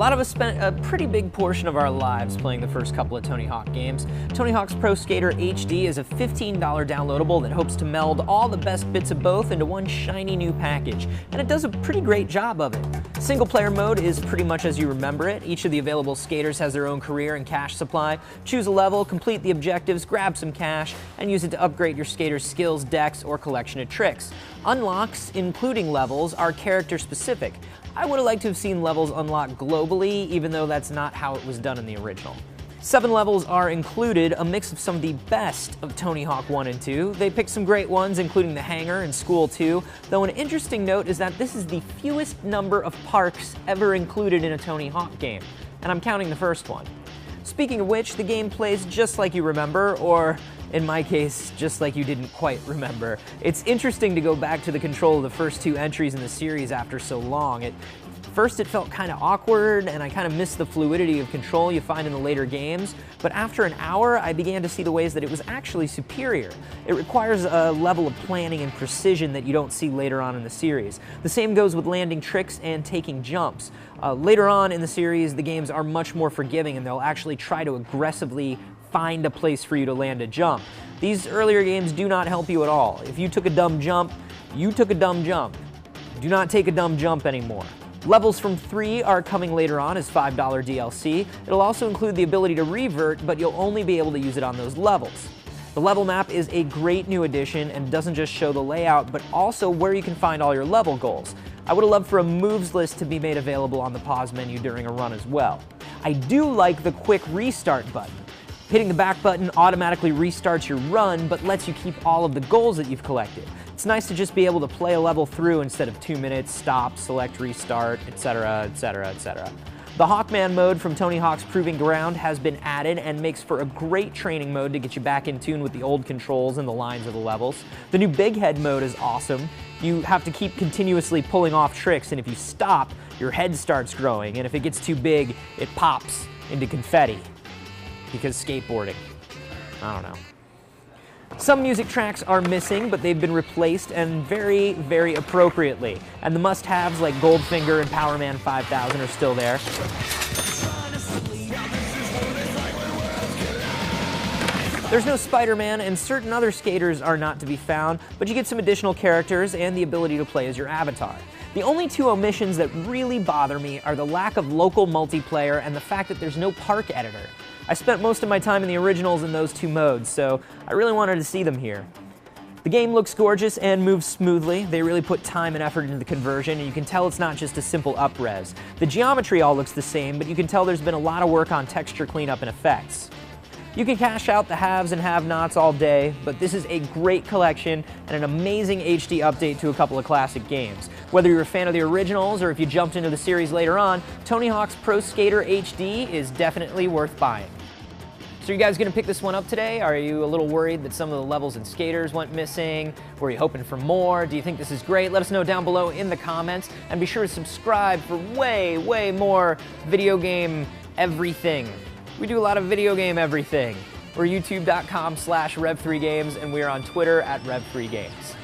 lot of us spent a pretty big portion of our lives playing the first couple of Tony Hawk games. Tony Hawk's Pro Skater HD is a $15 downloadable that hopes to meld all the best bits of both into one shiny new package, and it does a pretty great job of it. Single-player mode is pretty much as you remember it. Each of the available skaters has their own career and cash supply. Choose a level, complete the objectives, grab some cash, and use it to upgrade your skater's skills, decks, or collection of tricks. Unlocks, including levels, are character-specific. I would have liked to have seen levels unlock globally, even though that's not how it was done in the original. 7 levels are included, a mix of some of the best of Tony Hawk 1 and 2. They picked some great ones, including the Hangar and School 2, though an interesting note is that this is the fewest number of parks ever included in a Tony Hawk game, and I'm counting the first one. Speaking of which, the game plays just like you remember, or in my case, just like you didn't quite remember. It's interesting to go back to the control of the first 2 entries in the series after so long. First, it felt kind of awkward, and I kind of missed the fluidity of control you find in the later games, but after an hour, I began to see the ways that it was actually superior. It requires a level of planning and precision that you don't see later on in the series. The same goes with landing tricks and taking jumps. Later on in the series, the games are much more forgiving, and they'll actually try to aggressively find a place for you to land a jump. These earlier games do not help you at all. If you took a dumb jump, you took a dumb jump. Do not take a dumb jump anymore. Levels from 3 are coming later on as $5 DLC. It'll also include the ability to revert, but you'll only be able to use it on those levels. The level map is a great new addition and doesn't just show the layout, but also where you can find all your level goals. I would have loved for a moves list to be made available on the pause menu during a run as well. I do like the quick restart button. Hitting the back button automatically restarts your run, but lets you keep all of the goals that you've collected. It's nice to just be able to play a level through instead of 2 minutes, stop, select, restart, etc., etc., etc. The Hawkman mode from Tony Hawk's Proving Ground has been added and makes for a great training mode to get you back in tune with the old controls and the lines of the levels. The new Big Head mode is awesome. You have to keep continuously pulling off tricks, and if you stop, your head starts growing, and if it gets too big, it pops into confetti. Because skateboarding. I don't know. Some music tracks are missing, but they've been replaced, and very, very appropriately. And the must-haves like Goldfinger and Power Man 5000 are still there. There's no Spider-Man, and certain other skaters are not to be found, but you get some additional characters and the ability to play as your avatar. The only 2 omissions that really bother me are the lack of local multiplayer and the fact that there's no park editor. I spent most of my time in the originals in those 2 modes, so I really wanted to see them here. The game looks gorgeous and moves smoothly. They really put time and effort into the conversion, and you can tell it's not just a simple up-res. The geometry all looks the same, but you can tell there's been a lot of work on texture cleanup and effects. You can cash out the haves and have-nots all day, but this is a great collection and an amazing HD update to a couple of classic games. Whether you're a fan of the originals or if you jumped into the series later on, Tony Hawk's Pro Skater HD is definitely worth buying. So are you guys going to pick this one up today? Are you a little worried that some of the levels and skaters went missing? Were you hoping for more? Do you think this is great? Let us know down below in the comments, and be sure to subscribe for way, way more video game everything. We do a lot of video game everything. We're youtube.com/Rev3Games, and we are on Twitter @Rev3Games.